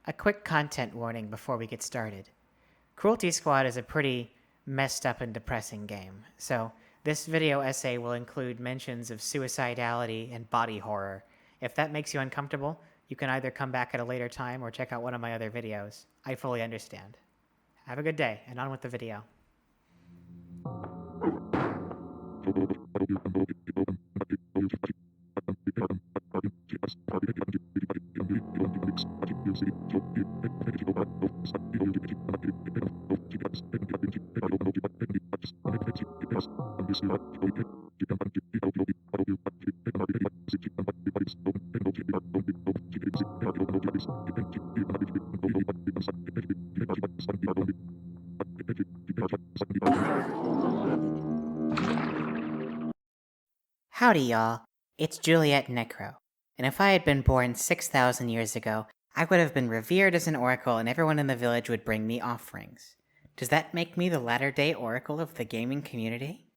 A quick content warning before we get started. Cruelty Squad is a pretty messed up and depressing game, so this video essay will include mentions of suicidality and body horror. If that makes you uncomfortable, you can either come back at a later time or check out one of my other videos. I fully understand. Have a good day, and on with the video. Howdy, y'all. It's Juliet Necro, and if I had been born 6,000 years ago, I would have been revered as an oracle and everyone in the village would bring me offerings. Does that make me the latter-day oracle of the gaming community?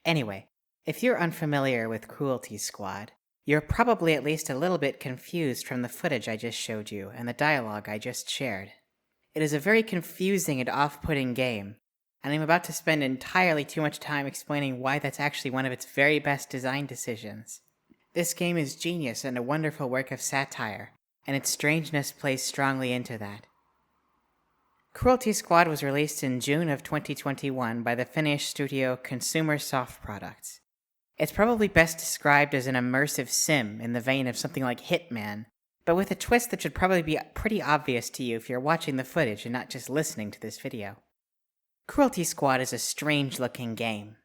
Anyway, if you're unfamiliar with Cruelty Squad, you're probably at least a little bit confused from the footage I just showed you and the dialogue I just shared. It is a very confusing and off-putting game, and I'm about to spend entirely too much time explaining why that's actually one of its very best design decisions. This game is genius and a wonderful work of satire, and its strangeness plays strongly into that. Cruelty Squad was released in June of 2021 by the Finnish studio Consumer Soft Products. It's probably best described as an immersive sim in the vein of something like Hitman, but with a twist that should probably be pretty obvious to you if you're watching the footage and not just listening to this video. Cruelty Squad is a strange-looking game.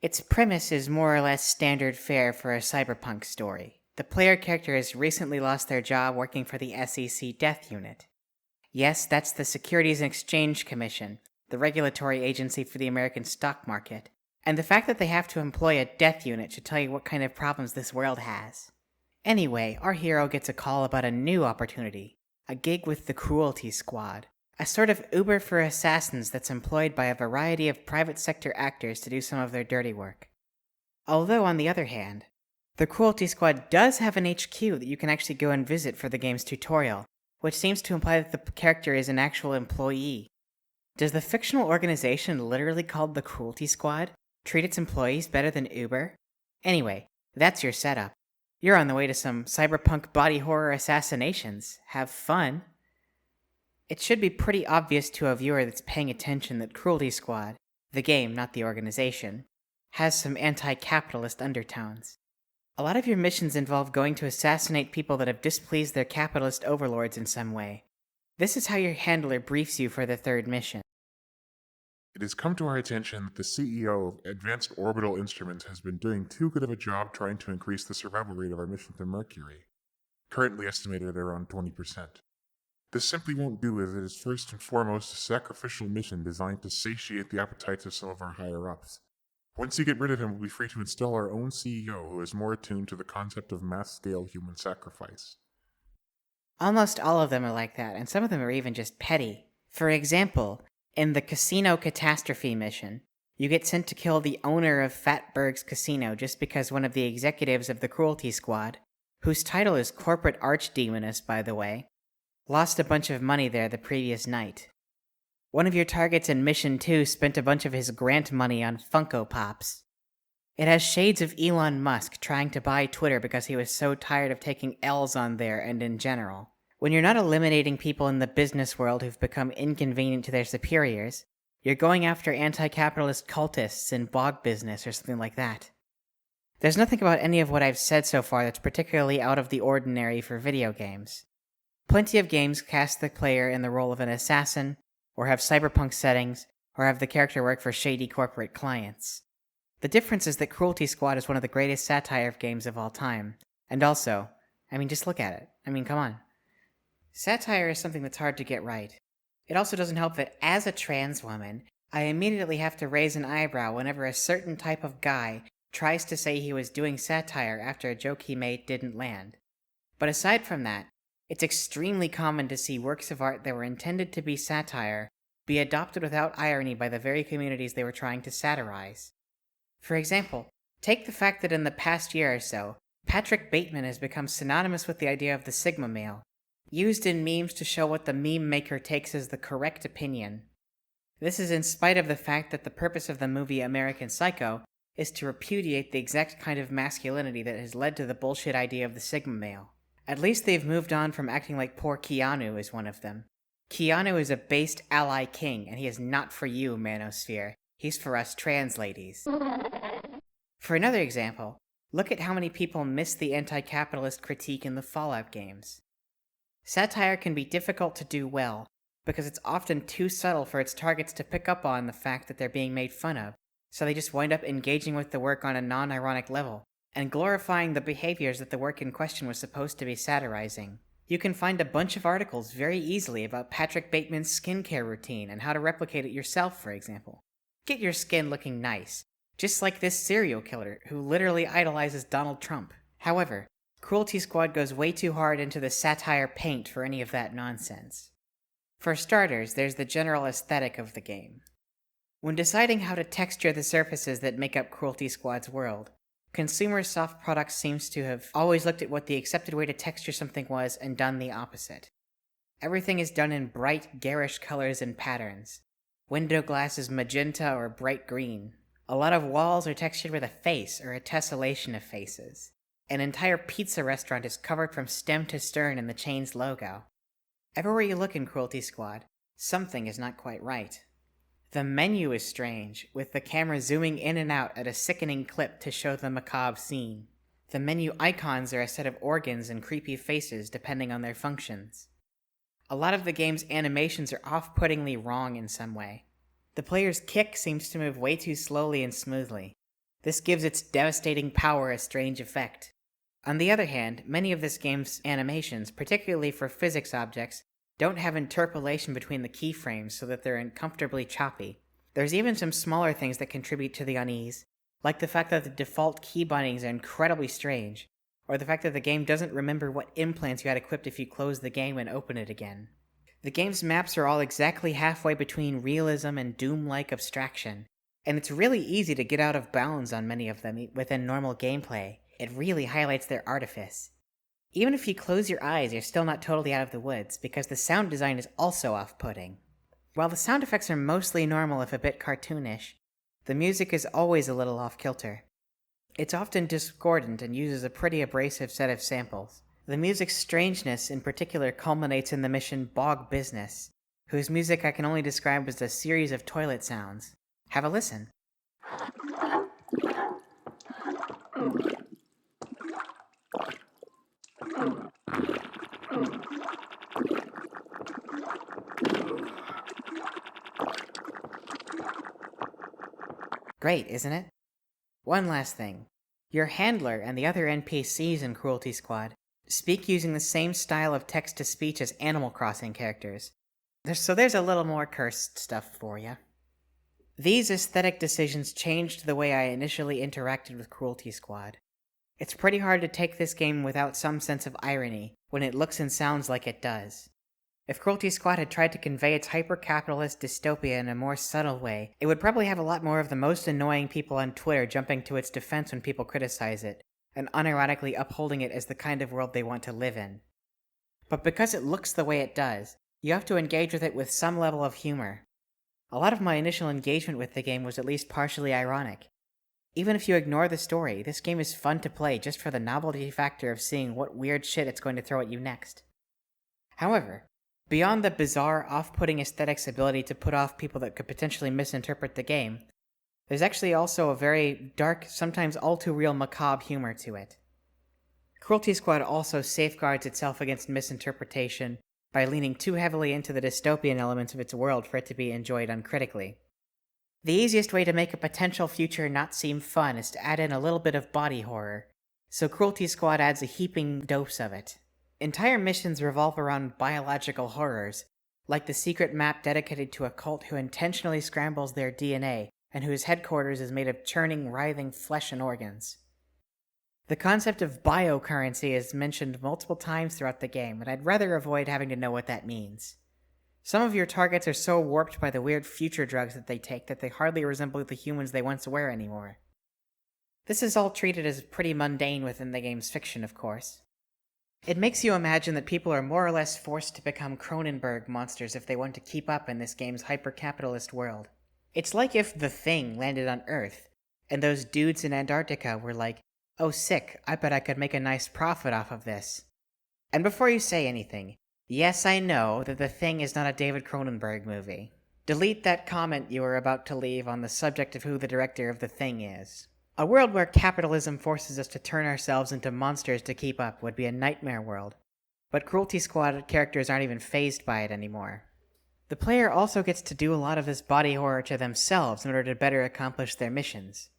Its premise is more or less standard fare for a cyberpunk story. The player character has recently lost their job working for the SEC Death Unit. Yes, that's the Securities and Exchange Commission, the regulatory agency for the American stock market. And the fact that they have to employ a death unit should tell you what kind of problems this world has. Anyway, our hero gets a call about a new opportunity, a gig with the Cruelty Squad, a sort of Uber for assassins that's employed by a variety of private sector actors to do some of their dirty work. Although, on the other hand, the Cruelty Squad does have an HQ that you can actually go and visit for the game's tutorial, which seems to imply that the character is an actual employee. Does the fictional organization literally called the Cruelty Squad treat its employees better than Uber? Anyway, that's your setup. You're on the way to some cyberpunk body horror assassinations. Have fun. It should be pretty obvious to a viewer that's paying attention that Cruelty Squad, the game, not the organization, has some anti-capitalist undertones. A lot of your missions involve going to assassinate people that have displeased their capitalist overlords in some way. This is how your handler briefs you for the third mission. It has come to our attention that the CEO of Advanced Orbital Instruments has been doing too good of a job trying to increase the survival rate of our mission to Mercury, currently estimated at around 20%. This simply won't do, as it is first and foremost a sacrificial mission designed to satiate the appetites of some of our higher-ups. Once you get rid of him, we'll be free to install our own CEO who is more attuned to the concept of mass-scale human sacrifice. Almost all of them are like that, and some of them are even just petty. For example, in the Casino Catastrophe mission, you get sent to kill the owner of Fatberg's Casino just because one of the executives of the Cruelty Squad, whose title is Corporate Archdemoness, by the way, lost a bunch of money there the previous night. One of your targets in Mission 2 spent a bunch of his grant money on Funko Pops. It has shades of Elon Musk trying to buy Twitter because he was so tired of taking L's on there and in general. When you're not eliminating people in the business world who've become inconvenient to their superiors, you're going after anti-capitalist cultists in bog business or something like that. There's nothing about any of what I've said so far that's particularly out of the ordinary for video games. Plenty of games cast the player in the role of an assassin, or have cyberpunk settings, or have the character work for shady corporate clients. The difference is that Cruelty Squad is one of the greatest satire games of all time. And also, just look at it. Come on. Satire is something that's hard to get right. It also doesn't help that as a trans woman, I immediately have to raise an eyebrow whenever a certain type of guy tries to say he was doing satire after a joke he made didn't land. But aside from that, it's extremely common to see works of art that were intended to be satire be adopted without irony by the very communities they were trying to satirize. For example, take the fact that in the past year or so, Patrick Bateman has become synonymous with the idea of the Sigma male, used in memes to show what the meme maker takes as the correct opinion. This is in spite of the fact that the purpose of the movie American Psycho is to repudiate the exact kind of masculinity that has led to the bullshit idea of the Sigma male. At least they've moved on from acting like poor Keanu is one of them. Keanu is a based ally king, and he is not for you, Manosphere. He's for us trans ladies. For another example, look at how many people miss the anti-capitalist critique in the Fallout games. Satire can be difficult to do well, because it's often too subtle for its targets to pick up on the fact that they're being made fun of, so they just wind up engaging with the work on a non-ironic level, and glorifying the behaviors that the work in question was supposed to be satirizing. You can find a bunch of articles very easily about Patrick Bateman's skincare routine and how to replicate it yourself, for example. Get your skin looking nice, just like this serial killer who literally idolizes Donald Trump. However, Cruelty Squad goes way too hard into the satire paint for any of that nonsense. For starters, there's the general aesthetic of the game. When deciding how to texture the surfaces that make up Cruelty Squad's world, consumer soft products seems to have always looked at what the accepted way to texture something was and done the opposite. Everything is done in bright, garish colors and patterns. Window glass is magenta or bright green. A lot of walls are textured with a face or a tessellation of faces. An entire pizza restaurant is covered from stem to stern in the chain's logo. Everywhere you look in Cruelty Squad, something is not quite right. The menu is strange, with the camera zooming in and out at a sickening clip to show the macabre scene. The menu icons are a set of organs and creepy faces depending on their functions. A lot of the game's animations are off-puttingly wrong in some way. The player's kick seems to move way too slowly and smoothly. This gives its devastating power a strange effect. On the other hand, many of this game's animations, particularly for physics objects, don't have interpolation between the keyframes so that they're uncomfortably choppy. There's even some smaller things that contribute to the unease, like the fact that the default key bindings are incredibly strange, or the fact that the game doesn't remember what implants you had equipped if you close the game and open it again. The game's maps are all exactly halfway between realism and Doom-like abstraction, and it's really easy to get out of bounds on many of them within normal gameplay. It really highlights their artifice. Even if you close your eyes, you're still not totally out of the woods, because the sound design is also off-putting. While the sound effects are mostly normal if a bit cartoonish, the music is always a little off-kilter. It's often discordant and uses a pretty abrasive set of samples. The music's strangeness in particular culminates in the mission Bog Business, whose music I can only describe as a series of toilet sounds. Have a listen. Great, isn't it? One last thing. Your handler and the other NPCs in Cruelty Squad speak using the same style of text-to-speech as Animal Crossing characters. So there's a little more cursed stuff for you. These aesthetic decisions changed the way I initially interacted with Cruelty Squad. It's pretty hard to take this game without some sense of irony when it looks and sounds like it does. If Cruelty Squad had tried to convey its hyper-capitalist dystopia in a more subtle way, it would probably have a lot more of the most annoying people on Twitter jumping to its defense when people criticize it, and unironically upholding it as the kind of world they want to live in. But because it looks the way it does, you have to engage with it with some level of humor. A lot of my initial engagement with the game was at least partially ironic. Even if you ignore the story, this game is fun to play just for the novelty factor of seeing what weird shit it's going to throw at you next. However, beyond the bizarre, off-putting aesthetic's ability to put off people that could potentially misinterpret the game, there's actually also a very dark, sometimes all-too-real macabre humor to it. Cruelty Squad also safeguards itself against misinterpretation by leaning too heavily into the dystopian elements of its world for it to be enjoyed uncritically. The easiest way to make a potential future not seem fun is to add in a little bit of body horror, so Cruelty Squad adds a heaping dose of it. Entire missions revolve around biological horrors, like the secret map dedicated to a cult who intentionally scrambles their DNA and whose headquarters is made of churning, writhing flesh and organs. The concept of biocurrency is mentioned multiple times throughout the game, and I'd rather avoid having to know what that means. Some of your targets are so warped by the weird future drugs that they take that they hardly resemble the humans they once were anymore. This is all treated as pretty mundane within the game's fiction, of course. It makes you imagine that people are more or less forced to become Cronenberg monsters if they want to keep up in this game's hyper-capitalist world. It's like if The Thing landed on Earth, and those dudes in Antarctica were like, "Oh sick, I bet I could make a nice profit off of this." And before you say anything, yes, I know that The Thing is not a David Cronenberg movie. Delete that comment you were about to leave on the subject of who the director of The Thing is. A world where capitalism forces us to turn ourselves into monsters to keep up would be a nightmare world, but Cruelty Squad characters aren't even fazed by it anymore. The player also gets to do a lot of this body horror to themselves in order to better accomplish their missions.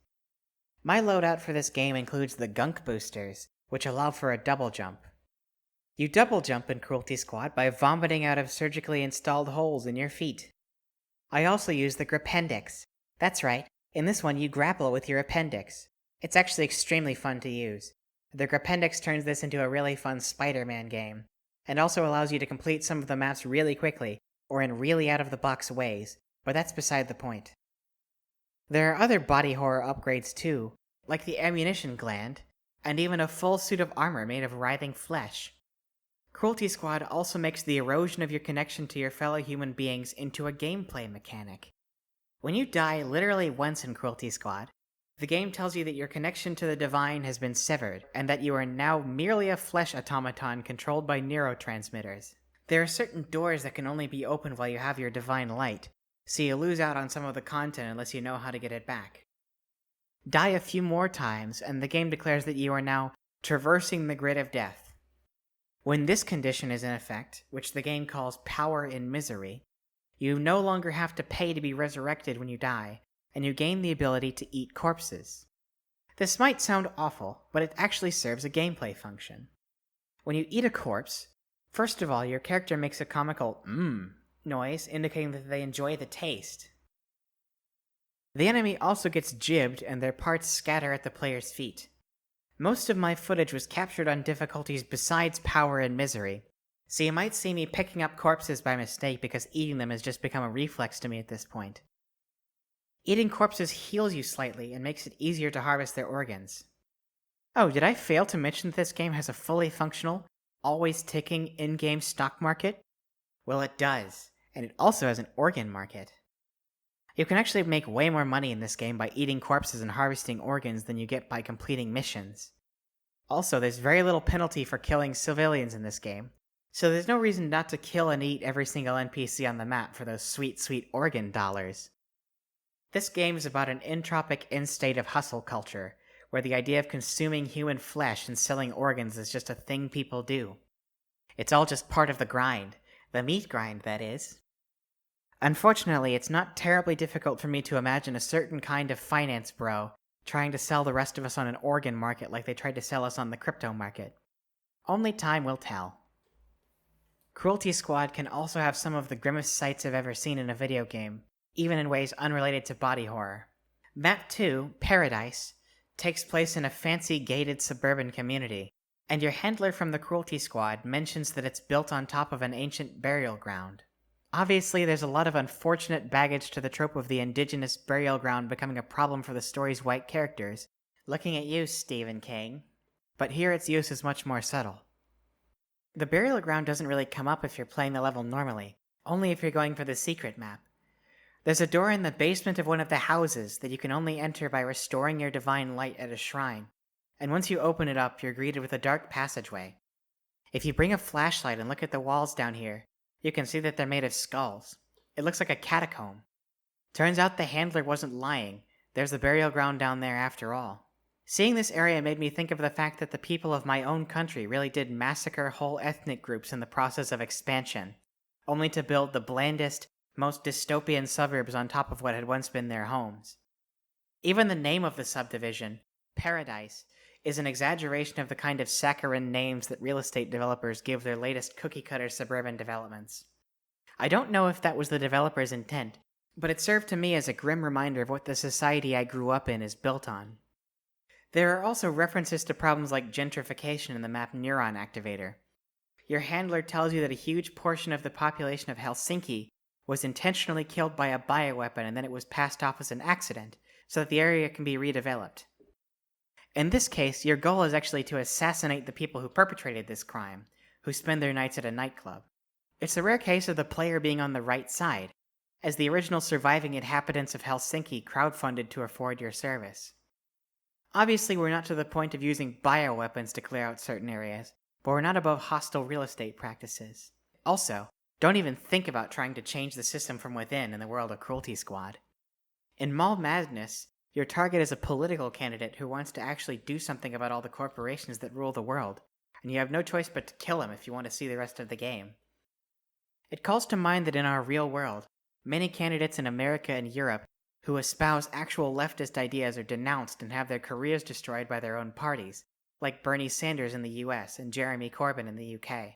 My loadout for this game includes the gunk boosters, which allow for a double jump. You double jump in Cruelty Squad by vomiting out of surgically installed holes in your feet. I also use the Grapendix. That's right, in this one you grapple with your appendix. It's actually extremely fun to use. The Grapendix turns this into a really fun Spider-Man game, and also allows you to complete some of the maps really quickly, or in really out-of-the-box ways, but that's beside the point. There are other body horror upgrades too, like the ammunition gland, and even a full suit of armor made of writhing flesh. Cruelty Squad also makes the erosion of your connection to your fellow human beings into a gameplay mechanic. When you die literally once in Cruelty Squad, the game tells you that your connection to the divine has been severed, and that you are now merely a flesh automaton controlled by neurotransmitters. There are certain doors that can only be opened while you have your divine light, so you lose out on some of the content unless you know how to get it back. Die a few more times, and the game declares that you are now traversing the grid of death. When this condition is in effect, which the game calls power in misery, you no longer have to pay to be resurrected when you die, and you gain the ability to eat corpses. This might sound awful, but it actually serves a gameplay function. When you eat a corpse, first of all, your character makes a comical noise, indicating that they enjoy the taste. The enemy also gets jibbed and their parts scatter at the player's feet. Most of my footage was captured on difficulties besides power and misery, so you might see me picking up corpses by mistake because eating them has just become a reflex to me at this point. Eating corpses heals you slightly and makes it easier to harvest their organs. Oh, did I fail to mention that this game has a fully functional, always ticking in-game stock market? Well, it does, and it also has an organ market. You can actually make way more money in this game by eating corpses and harvesting organs than you get by completing missions. Also, there's very little penalty for killing civilians in this game, so there's no reason not to kill and eat every single NPC on the map for those sweet, sweet organ dollars. This game is about an entropic end-state of hustle culture, where the idea of consuming human flesh and selling organs is just a thing people do. It's all just part of the grind. The meat grind, that is. Unfortunately, it's not terribly difficult for me to imagine a certain kind of finance bro trying to sell the rest of us on an organ market like they tried to sell us on the crypto market. Only time will tell. Cruelty Squad can also have some of the grimmest sights I've ever seen in a video game, even in ways unrelated to body horror. Map 2, Paradise, takes place in a fancy gated suburban community, and your handler from the Cruelty Squad mentions that it's built on top of an ancient burial ground. Obviously, there's a lot of unfortunate baggage to the trope of the indigenous burial ground becoming a problem for the story's white characters. Looking at you, Stephen King. But here its use is much more subtle. The burial ground doesn't really come up if you're playing the level normally, only if you're going for the secret map. There's a door in the basement of one of the houses that you can only enter by restoring your divine light at a shrine, and once you open it up, you're greeted with a dark passageway. If you bring a flashlight and look at the walls down here, you can see that they're made of skulls. It looks like a catacomb. Turns out the handler wasn't lying. There's the burial ground down there after all. Seeing this area made me think of the fact that the people of my own country really did massacre whole ethnic groups in the process of expansion, only to build the blandest, most dystopian suburbs on top of what had once been their homes. Even the name of the subdivision, Paradise, is an exaggeration of the kind of saccharine names that real estate developers give their latest cookie-cutter suburban developments. I don't know if that was the developer's intent, but it served to me as a grim reminder of what the society I grew up in is built on. There are also references to problems like gentrification in the map Neuron Activator. Your handler tells you that a huge portion of the population of Helsinki was intentionally killed by a bioweapon and then it was passed off as an accident, so that the area can be redeveloped. In this case, your goal is actually to assassinate the people who perpetrated this crime, who spend their nights at a nightclub. It's a rare case of the player being on the right side, as the original surviving inhabitants of Helsinki crowdfunded to afford your service. Obviously, we're not to the point of using bioweapons to clear out certain areas, but we're not above hostile real estate practices. Also, don't even think about trying to change the system from within in the world of Cruelty Squad. In Mall Madness, your target is a political candidate who wants to actually do something about all the corporations that rule the world, and you have no choice but to kill him if you want to see the rest of the game. It calls to mind that in our real world, many candidates in America and Europe who espouse actual leftist ideas are denounced and have their careers destroyed by their own parties, like Bernie Sanders in the US and Jeremy Corbyn in the UK.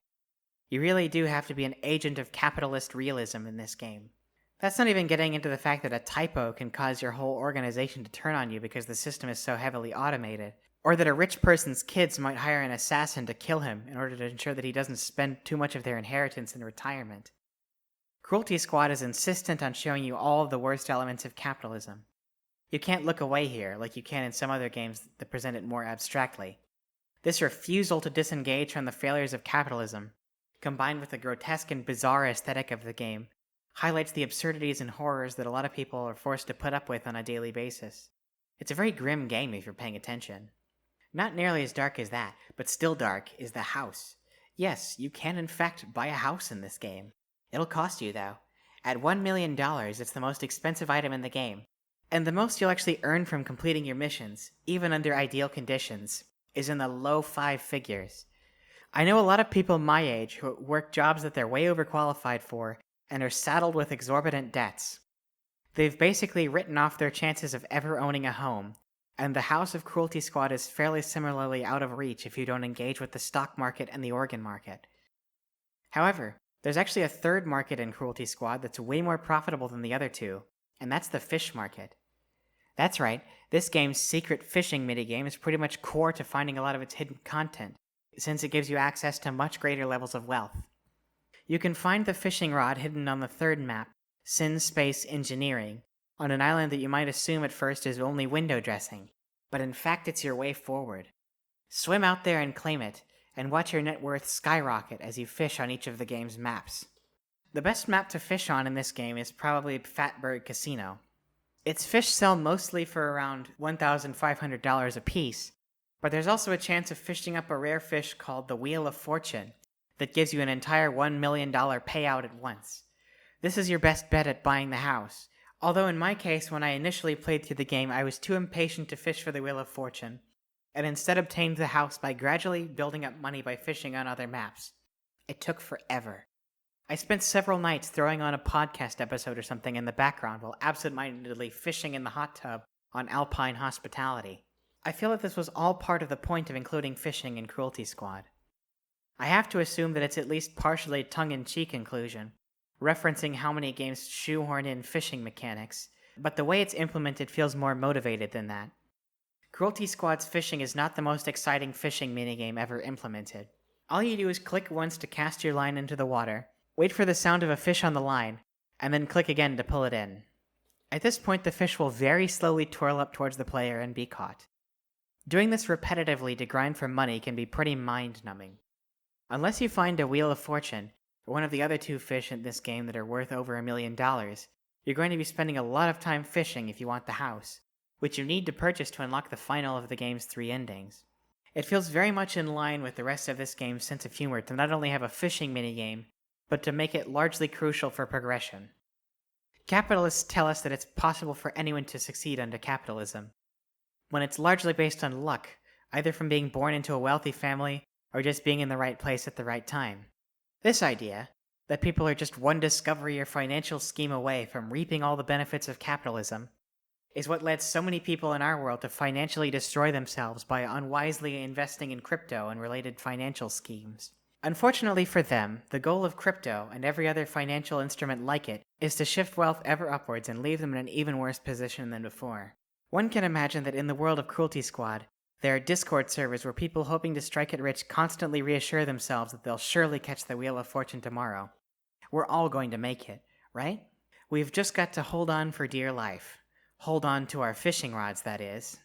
You really do have to be an agent of capitalist realism in this game. That's not even getting into the fact that a typo can cause your whole organization to turn on you because the system is so heavily automated, or that a rich person's kids might hire an assassin to kill him in order to ensure that he doesn't spend too much of their inheritance in retirement. Cruelty Squad is insistent on showing you all of the worst elements of capitalism. You can't look away here like you can in some other games that present it more abstractly. This refusal to disengage from the failures of capitalism, combined with the grotesque and bizarre aesthetic of the game, highlights the absurdities and horrors that a lot of people are forced to put up with on a daily basis. It's a very grim game if you're paying attention. Not nearly as dark as that, but still dark, is the house. Yes, you can in fact buy a house in this game. It'll cost you, though. At $1 million, it's the most expensive item in the game, and the most you'll actually earn from completing your missions, even under ideal conditions, is in the low 5 figures. I know a lot of people my age who work jobs that they're way overqualified for and are saddled with exorbitant debts. They've basically written off their chances of ever owning a home, and the House of Cruelty Squad is fairly similarly out of reach if you don't engage with the stock market and the organ market. However, there's actually a third market in Cruelty Squad that's way more profitable than the other two, and that's the fish market. That's right, this game's secret fishing minigame is pretty much core to finding a lot of its hidden content, since it gives you access to much greater levels of wealth. You can find the fishing rod hidden on the third map, Sin Space Engineering, on an island that you might assume at first is only window dressing, but in fact it's your way forward. Swim out there and claim it, and watch your net worth skyrocket as you fish on each of the game's maps. The best map to fish on in this game is probably Fatberg Casino. Its fish sell mostly for around $1,500 a piece, but there's also a chance of fishing up a rare fish called the Wheel of Fortune that gives you an entire $1 million payout at once. This is your best bet at buying the house, although in my case when I initially played through the game I was too impatient to fish for the Wheel of Fortune, and instead obtained the house by gradually building up money by fishing on other maps. It took forever. I spent several nights throwing on a podcast episode or something in the background while absent-mindedly fishing in the hot tub on Alpine Hospitality. I feel that this was all part of the point of including fishing in Cruelty Squad. I have to assume that it's at least partially a tongue-in-cheek inclusion, referencing how many games shoehorn in fishing mechanics, but the way it's implemented feels more motivated than that. Cruelty Squad's fishing is not the most exciting fishing minigame ever implemented. All you do is click once to cast your line into the water, wait for the sound of a fish on the line, and then click again to pull it in. At this point, the fish will very slowly twirl up towards the player and be caught. Doing this repetitively to grind for money can be pretty mind-numbing. Unless you find a Wheel of Fortune, or one of the other two fish in this game that are worth over $1 million, you're going to be spending a lot of time fishing if you want the house, which you need to purchase to unlock the final of the game's 3 endings. It feels very much in line with the rest of this game's sense of humor to not only have a fishing minigame, but to make it largely crucial for progression. Capitalists tell us that it's possible for anyone to succeed under capitalism, when it's largely based on luck, either from being born into a wealthy family or just being in the right place at the right time. This idea, that people are just one discovery or financial scheme away from reaping all the benefits of capitalism, is what led so many people in our world to financially destroy themselves by unwisely investing in crypto and related financial schemes. Unfortunately for them, the goal of crypto and every other financial instrument like it is to shift wealth ever upwards and leave them in an even worse position than before. One can imagine that in the world of Cruelty Squad, there are Discord servers where people hoping to strike it rich constantly reassure themselves that they'll surely catch the Wheel of Fortune tomorrow. We're all going to make it, right? We've just got to hold on for dear life. Hold on to our fishing rods, that is.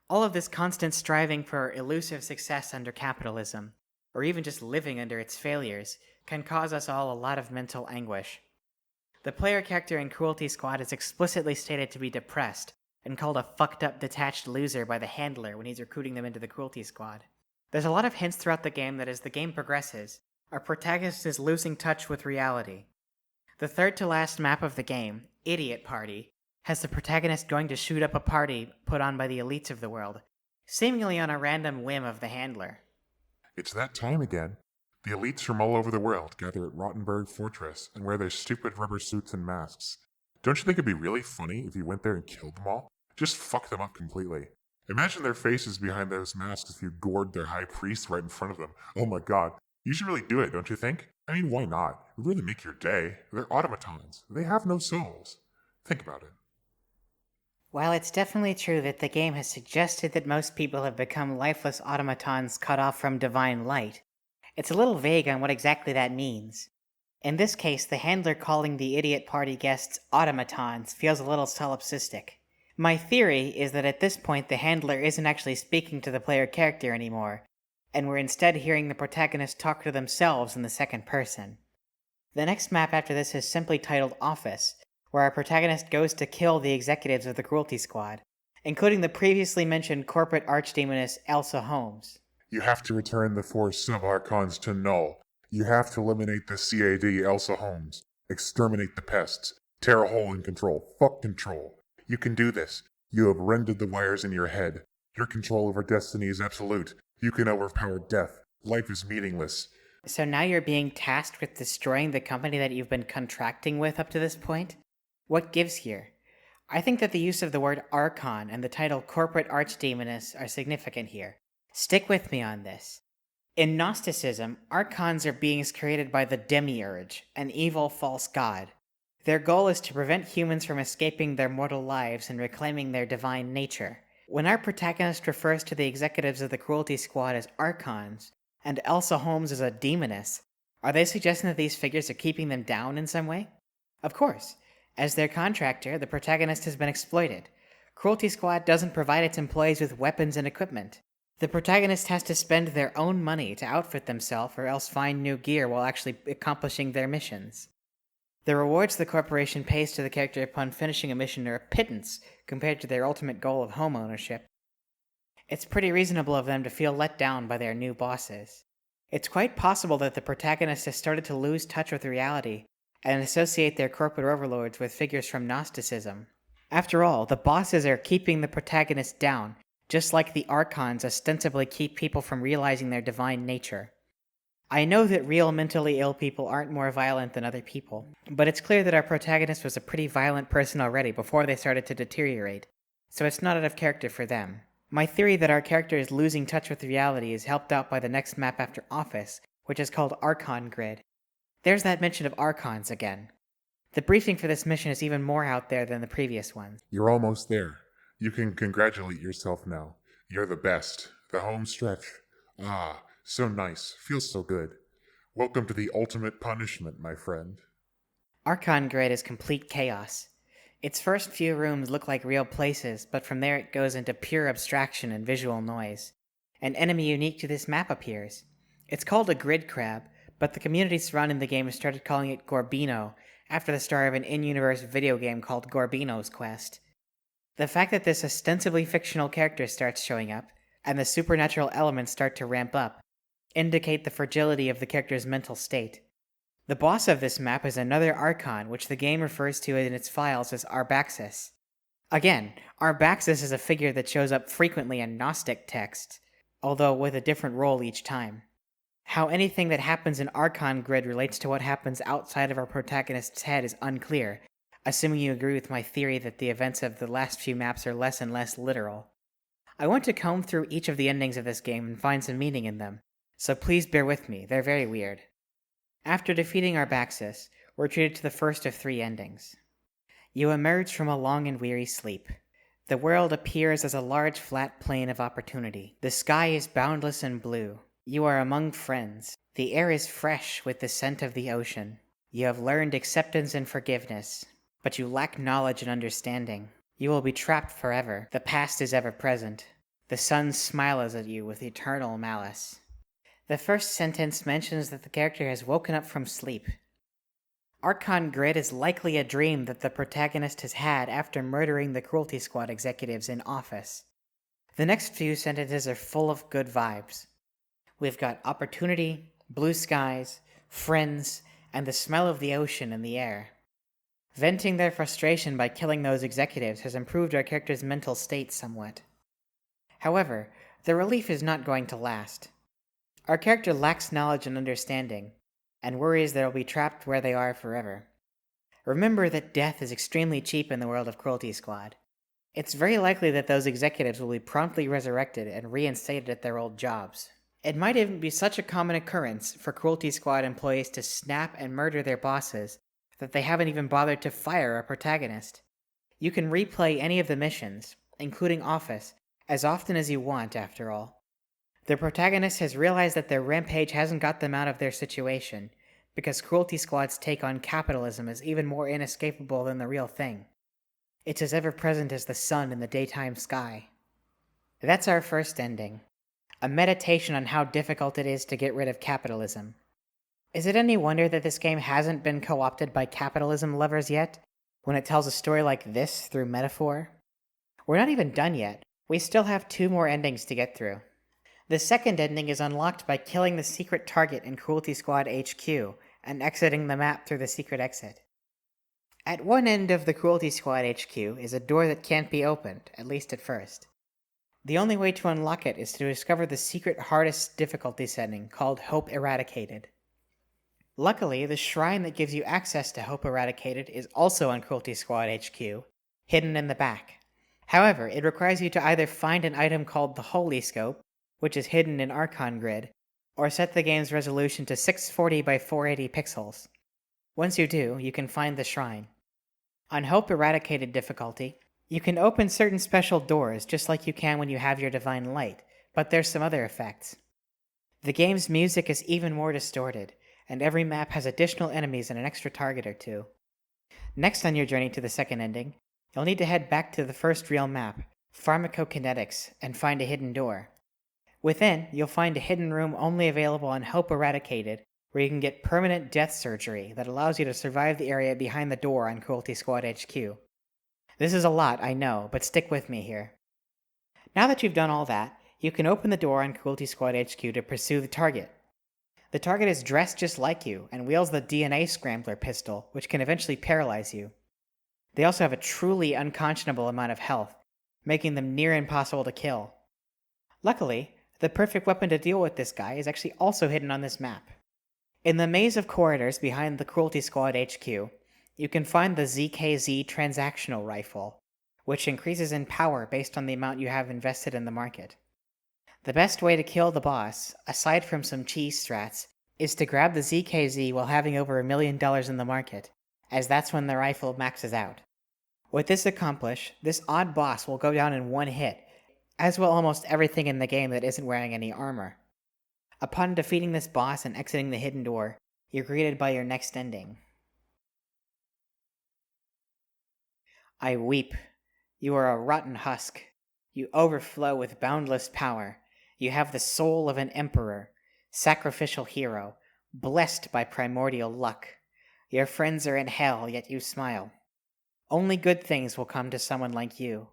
All of this constant striving for elusive success under capitalism, or even just living under its failures, can cause us all a lot of mental anguish. The player character in Cruelty Squad is explicitly stated to be depressed and called a fucked up detached loser by the handler when he's recruiting them into the Cruelty Squad. There's a lot of hints throughout the game that as the game progresses, our protagonist is losing touch with reality. The third to last map of the game, Idiot Party, has the protagonist going to shoot up a party put on by the elites of the world, seemingly on a random whim of the handler. It's that time again. The elites from all over the world gather at Rottenburg Fortress and wear their stupid rubber suits and masks. Don't you think it'd be really funny if you went there and killed them all? Just fuck them up completely. Imagine their faces behind those masks if you gored their high priest right in front of them. Oh my god. You should really do it, don't you think? I mean, why not? It would really make your day. They're automatons. They have no souls. Think about it. While it's definitely true that the game has suggested that most people have become lifeless automatons cut off from divine light, it's a little vague on what exactly that means. In this case, the handler calling the idiot party guests automatons feels a little solipsistic. My theory is that at this point the handler isn't actually speaking to the player character anymore, and we're instead hearing the protagonist talk to themselves in the second person. The next map after this is simply titled Office, where our protagonist goes to kill the executives of the Cruelty Squad, including the previously mentioned corporate archdemoness Elsa Holmes. You have to return the 4 sub-archons to null. You have to eliminate the CAD Elsa Holmes. Exterminate the pests. Tear a hole in control. Fuck control. You can do this. You have rendered the wires in your head. Your control over destiny is absolute. You can overpower death. Life is meaningless. So now you're being tasked with destroying the company that you've been contracting with up to this point? What gives here? I think that the use of the word Archon and the title Corporate Archdemoness are significant here. Stick with me on this. In Gnosticism, Archons are beings created by the Demiurge, an evil false god. Their goal is to prevent humans from escaping their mortal lives and reclaiming their divine nature. When our protagonist refers to the executives of the Cruelty Squad as Archons, and Elsa Holmes as a demoness, are they suggesting that these figures are keeping them down in some way? Of course. As their contractor, the protagonist has been exploited. Cruelty Squad doesn't provide its employees with weapons and equipment. The protagonist has to spend their own money to outfit themselves or else find new gear while actually accomplishing their missions. The rewards the corporation pays to the character upon finishing a mission are a pittance compared to their ultimate goal of home ownership. It's pretty reasonable of them to feel let down by their new bosses. It's quite possible that the protagonist has started to lose touch with reality and associate their corporate overlords with figures from Gnosticism. After all, the bosses are keeping the protagonist down, just like the Archons ostensibly keep people from realizing their divine nature. I know that real mentally ill people aren't more violent than other people, but it's clear that our protagonist was a pretty violent person already before they started to deteriorate, so it's not out of character for them. My theory that our character is losing touch with reality is helped out by the next map after Office, which is called Archon Grid. There's that mention of Archons again. The briefing for this mission is even more out there than the previous ones. You're almost there. You can congratulate yourself now. You're the best. The home stretch. Ah, so nice. Feels so good. Welcome to the ultimate punishment, my friend. Archon Grid is complete chaos. Its first few rooms look like real places, but from there it goes into pure abstraction and visual noise. An enemy unique to this map appears. It's called a grid crab, but the community surrounding the game has started calling it Gorbino, after the star of an in-universe video game called Gorbino's Quest. The fact that this ostensibly fictional character starts showing up, and the supernatural elements start to ramp up, indicate the fragility of the character's mental state. The boss of this map is another Archon, which the game refers to in its files as Arbaxis. Again, Arbaxis is a figure that shows up frequently in Gnostic texts, although with a different role each time. How anything that happens in Archon Grid relates to what happens outside of our protagonist's head is unclear, assuming you agree with my theory that the events of the last few maps are less and less literal. I want to comb through each of the endings of this game and find some meaning in them, so please bear with me, they're very weird. After defeating Arbaxis, we're treated to the first of 3 endings. You emerge from a long and weary sleep. The world appears as a large flat plain of opportunity. The sky is boundless and blue. You are among friends. The air is fresh with the scent of the ocean. You have learned acceptance and forgiveness, but you lack knowledge and understanding. You will be trapped forever. The past is ever present. The sun smiles at you with eternal malice. The first sentence mentions that the character has woken up from sleep. Archon Grid is likely a dream that the protagonist has had after murdering the Cruelty Squad executives in office. The next few sentences are full of good vibes. We've got opportunity, blue skies, friends, and the smell of the ocean in the air. Venting their frustration by killing those executives has improved our character's mental state somewhat. However, the relief is not going to last. Our character lacks knowledge and understanding, and worries they'll be trapped where they are forever. Remember that death is extremely cheap in the world of Cruelty Squad. It's very likely that those executives will be promptly resurrected and reinstated at their old jobs. It might even be such a common occurrence for Cruelty Squad employees to snap and murder their bosses that they haven't even bothered to fire a protagonist. You can replay any of the missions, including Office, as often as you want, after all. The protagonist has realized that their rampage hasn't got them out of their situation, because Cruelty Squad's take on capitalism is even more inescapable than the real thing. It's as ever-present as the sun in the daytime sky. That's our first ending. A meditation on how difficult it is to get rid of capitalism. Is it any wonder that this game hasn't been co-opted by capitalism lovers yet, when it tells a story like this through metaphor? We're not even done yet. We still have 2 more endings to get through. The second ending is unlocked by killing the secret target in Cruelty Squad HQ and exiting the map through the secret exit. At one end of the Cruelty Squad HQ is a door that can't be opened, at least at first. The only way to unlock it is to discover the secret hardest difficulty setting called Hope Eradicated. Luckily, the shrine that gives you access to Hope Eradicated is also on Cruelty Squad HQ, hidden in the back. However, it requires you to either find an item called the Holy Scope, which is hidden in Archon Grid, or set the game's resolution to 640 by 480 pixels. Once you do, you can find the shrine. On Hope Eradicated difficulty, you can open certain special doors just like you can when you have your Divine Light, but there's some other effects. The game's music is even more distorted, and every map has additional enemies and an extra target or 2. Next on your journey to the second ending, you'll need to head back to the first real map, Pharmacokinetics, and find a hidden door. Within, you'll find a hidden room only available on Hope Eradicated, where you can get permanent death surgery that allows you to survive the area behind the door on Cruelty Squad HQ. This is a lot, I know, but stick with me here. Now that you've done all that, you can open the door on Cruelty Squad HQ to pursue the target. The target is dressed just like you and wields the DNA Scrambler pistol, which can eventually paralyze you. They also have a truly unconscionable amount of health, making them near impossible to kill. Luckily, the perfect weapon to deal with this guy is actually also hidden on this map. In the maze of corridors behind the Cruelty Squad HQ, you can find the ZKZ transactional rifle, which increases in power based on the amount you have invested in the market. The best way to kill the boss, aside from some cheese strats, is to grab the ZKZ while having over $1 million in the market, as that's when the rifle maxes out. With this accomplished, this odd boss will go down in one hit, as will almost everything in the game that isn't wearing any armor. Upon defeating this boss and exiting the hidden door, you're greeted by your next ending. I weep. You are a rotten husk. You overflow with boundless power. You have the soul of an emperor, sacrificial hero, blessed by primordial luck. Your friends are in hell, yet you smile. Only good things will come to someone like you.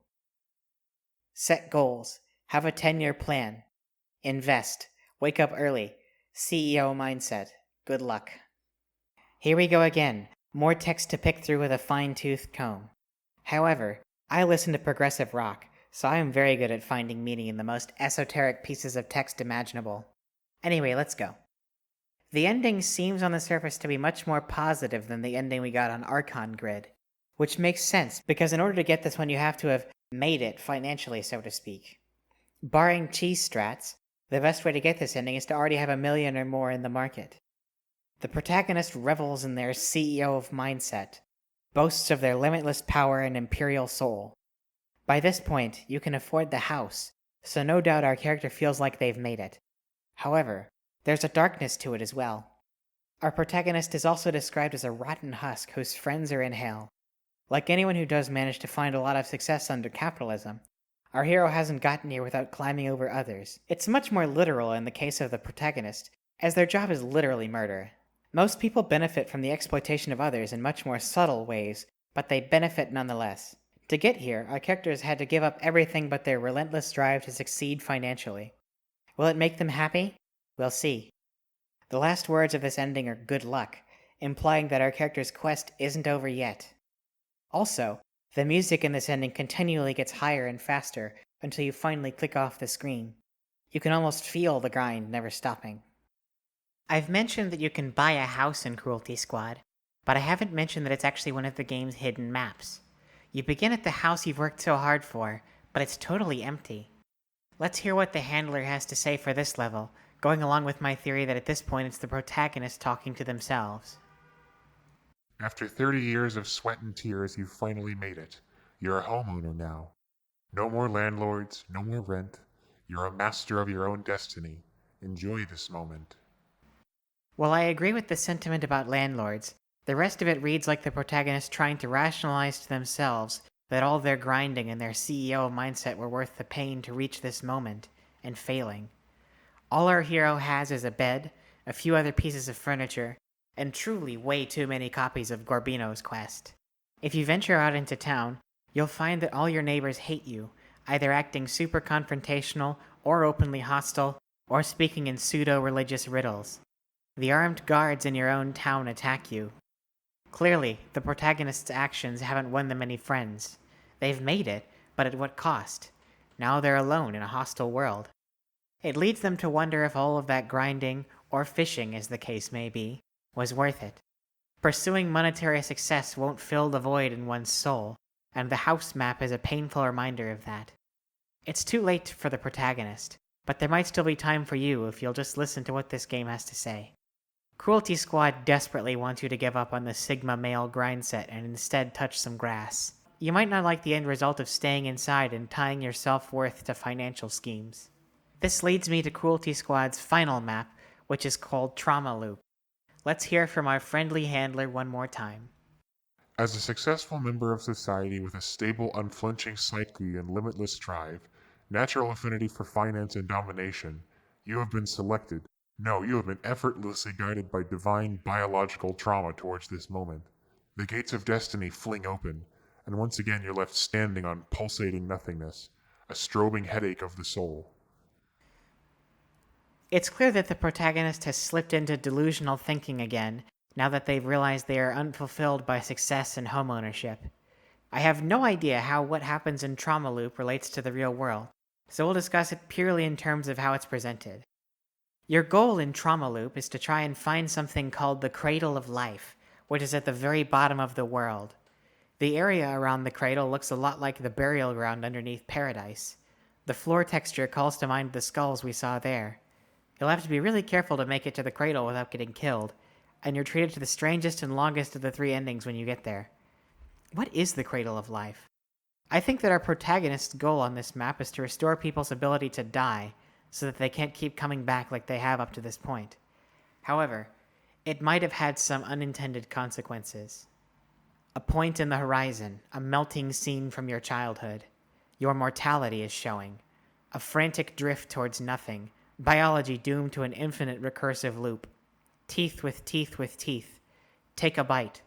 Set goals. Have a 10-year plan. Invest. Wake up early. CEO mindset. Good luck. Here we go again. More text to pick through with a fine-toothed comb. However, I listen to progressive rock, so I am very good at finding meaning in the most esoteric pieces of text imaginable. Anyway, let's go. The ending seems on the surface to be much more positive than the ending we got on Archon Grid, which makes sense because in order to get this one you have to have made it financially, so to speak. Barring cheese strats, the best way to get this ending is to already have $1 million or more in the market. The protagonist revels in their CEO of mindset, boasts of their limitless power and imperial soul. By this point, you can afford the house, so no doubt our character feels like they've made it. However, there's a darkness to it as well. Our protagonist is also described as a rotten husk whose friends are in hell. Like anyone who does manage to find a lot of success under capitalism, Our hero hasn't gotten here without climbing over others. It's much more literal in the case of the protagonist, as their job is literally murder. Most people benefit from the exploitation of others in much more subtle ways, but they benefit nonetheless. To get here, our characters had to give up everything but their relentless drive to succeed financially. Will it make them happy? We'll see. The last words of this ending are good luck, implying that our character's quest isn't over yet. Also, the music in this ending continually gets higher and faster until you finally click off the screen. You can almost feel the grind never stopping. I've mentioned that you can buy a house in Cruelty Squad, but I haven't mentioned that it's actually one of the game's hidden maps. You begin at the house you've worked so hard for, but it's totally empty. Let's hear what the handler has to say for this level, going along with my theory that at this point it's the protagonist talking to themselves. After 30 years of sweat and tears, you've finally made it. You're a homeowner now. No more landlords, no more rent. You're a master of your own destiny. Enjoy this moment. While I agree with the sentiment about landlords, the rest of it reads like the protagonist trying to rationalize to themselves that all their grinding and their CEO mindset were worth the pain to reach this moment, and failing. All our hero has is a bed, a few other pieces of furniture, and truly way too many copies of Gorbino's Quest. If you venture out into town, you'll find that all your neighbors hate you, either acting super confrontational or openly hostile, or speaking in pseudo-religious riddles. The armed guards in your own town attack you. Clearly, the protagonist's actions haven't won them any friends. They've made it, but at what cost? Now they're alone in a hostile world. It leads them to wonder if all of that grinding, or fishing as the case may be, was worth it. Pursuing monetary success won't fill the void in one's soul, and the house map is a painful reminder of that. It's too late for the protagonist, but there might still be time for you if you'll just listen to what this game has to say. Cruelty Squad desperately wants you to give up on the Sigma male grind set and instead touch some grass. You might not like the end result of staying inside and tying your self-worth to financial schemes. This leads me to Cruelty Squad's final map, which is called Trauma Loop. Let's hear from our friendly handler one more time. As a successful member of society with a stable, unflinching psyche and limitless drive, natural affinity for finance and domination, you have been selected. No, you have been effortlessly guided by divine biological trauma towards this moment. The gates of destiny fling open, and once again you're left standing on pulsating nothingness, a strobing headache of the soul. It's clear that the protagonist has slipped into delusional thinking again, now that they've realized they are unfulfilled by success and homeownership. I have no idea how what happens in Trauma Loop relates to the real world, so we'll discuss it purely in terms of how it's presented. Your goal in Trauma Loop is to try and find something called the Cradle of Life, which is at the very bottom of the world. The area around the cradle looks a lot like the burial ground underneath Paradise. The floor texture calls to mind the skulls we saw there. You'll have to be really careful to make it to the cradle without getting killed, and you're treated to the strangest and longest of the three endings when you get there. What is the Cradle of Life? I think that our protagonist's goal on this map is to restore people's ability to die, so that they can't keep coming back like they have up to this point. However, it might have had some unintended consequences. A point in the horizon, a melting scene from your childhood. Your mortality is showing. A frantic drift towards nothing, biology doomed to an infinite recursive loop. Teeth with teeth with teeth. Take a bite.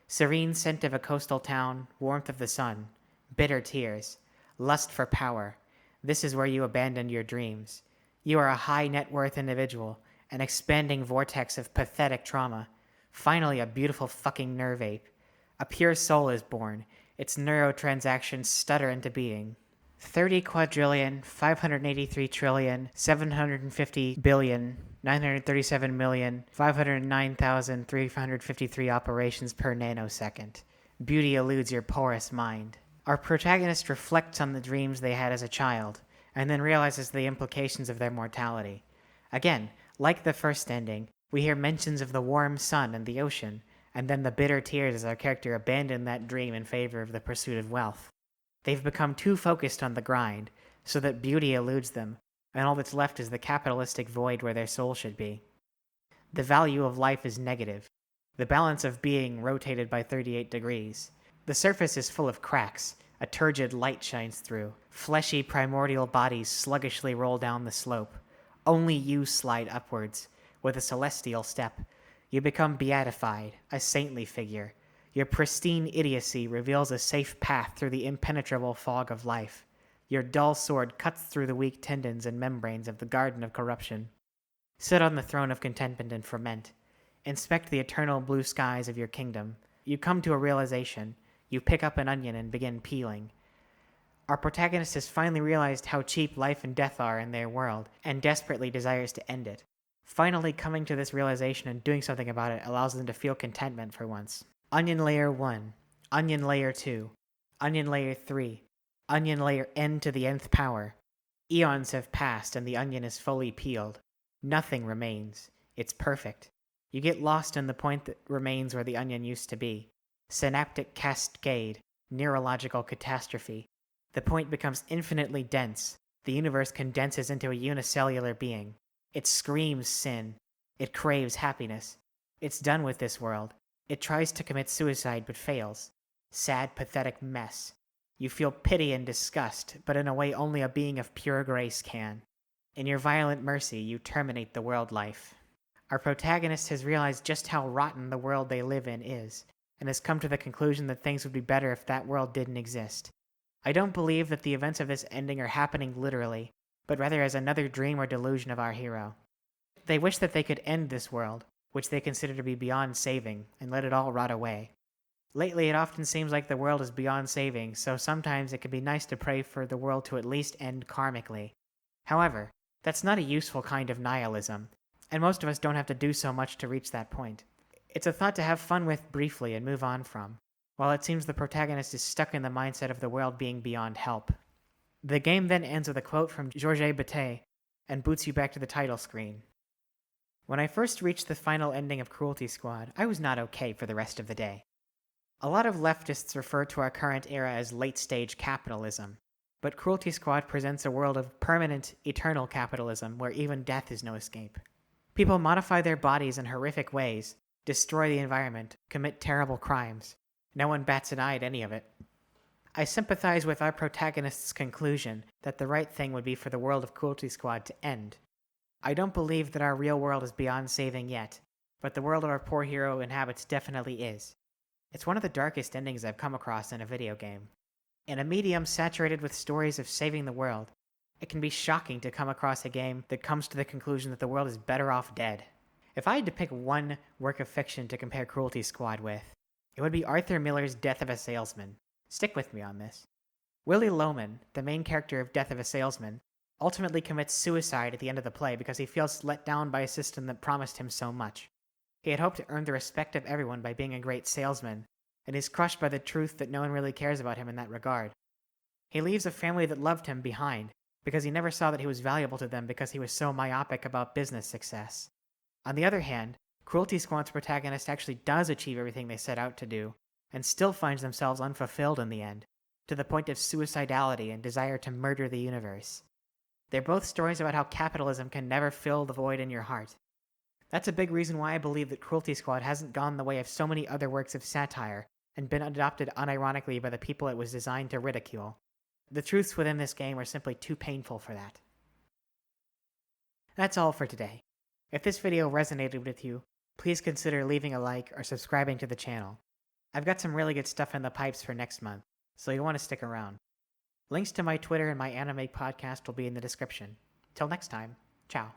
Serene scent of a coastal town, warmth of the sun. Bitter tears. Lust for power. This is where you abandoned your dreams. You are a high net worth individual, an expanding vortex of pathetic trauma. Finally, a beautiful fucking nerve ape. A pure soul is born. Its neurotransactions stutter into being. 30 quadrillion, 583 trillion, 750 billion, 937 million, 509,353 operations per nanosecond. Beauty eludes your porous mind. Our protagonist reflects on the dreams they had as a child, and then realizes the implications of their mortality. Again, like the first ending, we hear mentions of the warm sun and the ocean, and then the bitter tears as our character abandoned that dream in favor of the pursuit of wealth. They've become too focused on the grind, so that beauty eludes them, and all that's left is the capitalistic void where their soul should be. The value of life is negative, the balance of being rotated by 38 degrees. The surface is full of cracks, A turgid light shines through. Fleshy primordial bodies sluggishly roll down the slope. Only you slide upwards. With a celestial step, you become beatified, a saintly figure. Your pristine idiocy reveals a safe path through the impenetrable fog of life. Your dull sword cuts through the weak tendons and membranes of the garden of corruption. Sit on the throne of contentment and ferment. Inspect the eternal blue skies of your kingdom. You come to a realization. You pick up an onion and begin peeling. Our protagonist has finally realized how cheap life and death are in their world, and desperately desires to end it. Finally coming to this realization and doing something about it allows them to feel contentment for once. Onion layer 1, onion layer 2, onion layer 3, onion layer n to the nth power. Eons have passed and the onion is fully peeled. Nothing remains. It's perfect. You get lost in the point that remains where the onion used to be. Synaptic cascade, neurological catastrophe. The point becomes infinitely dense. The universe condenses into a unicellular being. It screams sin. It craves happiness. It's done with this world. It tries to commit suicide but fails. Sad, pathetic mess. You feel pity and disgust, but in a way only a being of pure grace can. In your violent mercy, you terminate the world life. Our protagonist has realized just how rotten the world they live in is, and has come to the conclusion that things would be better if that world didn't exist. I don't believe that the events of this ending are happening literally, but rather as another dream or delusion of our hero. They wish that they could end this world, which they consider to be beyond saving, and let it all rot away. Lately, it often seems like the world is beyond saving, so sometimes it can be nice to pray for the world to at least end karmically. However, that's not a useful kind of nihilism, and most of us don't have to do so much to reach that point. It's a thought to have fun with briefly and move on from, while it seems the protagonist is stuck in the mindset of the world being beyond help. The game then ends with a quote from Georges Bataille and boots you back to the title screen. When I first reached the final ending of Cruelty Squad, I was not okay for the rest of the day. A lot of leftists refer to our current era as late-stage capitalism, but Cruelty Squad presents a world of permanent, eternal capitalism where even death is no escape. People modify their bodies in horrific ways, destroy the environment, commit terrible crimes. No one bats an eye at any of it. I sympathize with our protagonist's conclusion that the right thing would be for the world of Cruelty Squad to end. I don't believe that our real world is beyond saving yet, but the world our poor hero inhabits definitely is. It's one of the darkest endings I've come across in a video game. In a medium saturated with stories of saving the world, it can be shocking to come across a game that comes to the conclusion that the world is better off dead. If I had to pick one work of fiction to compare Cruelty Squad with, it would be Arthur Miller's Death of a Salesman. Stick with me on this. Willie Loman, the main character of Death of a Salesman, ultimately commits suicide at the end of the play because he feels let down by a system that promised him so much. He had hoped to earn the respect of everyone by being a great salesman, and is crushed by the truth that no one really cares about him in that regard. He leaves a family that loved him behind, because he never saw that he was valuable to them because he was so myopic about business success. On the other hand, Cruelty Squad's protagonist actually does achieve everything they set out to do, and still finds themselves unfulfilled in the end, to the point of suicidality and desire to murder the universe. They're both stories about how capitalism can never fill the void in your heart. That's a big reason why I believe that Cruelty Squad hasn't gone the way of so many other works of satire, and been adopted unironically by the people it was designed to ridicule. The truths within this game are simply too painful for that. That's all for today. If this video resonated with you, please consider leaving a like or subscribing to the channel. I've got some really good stuff in the pipes for next month, so you'll want to stick around. Links to my Twitter and my anime podcast will be in the description. Till next time, ciao.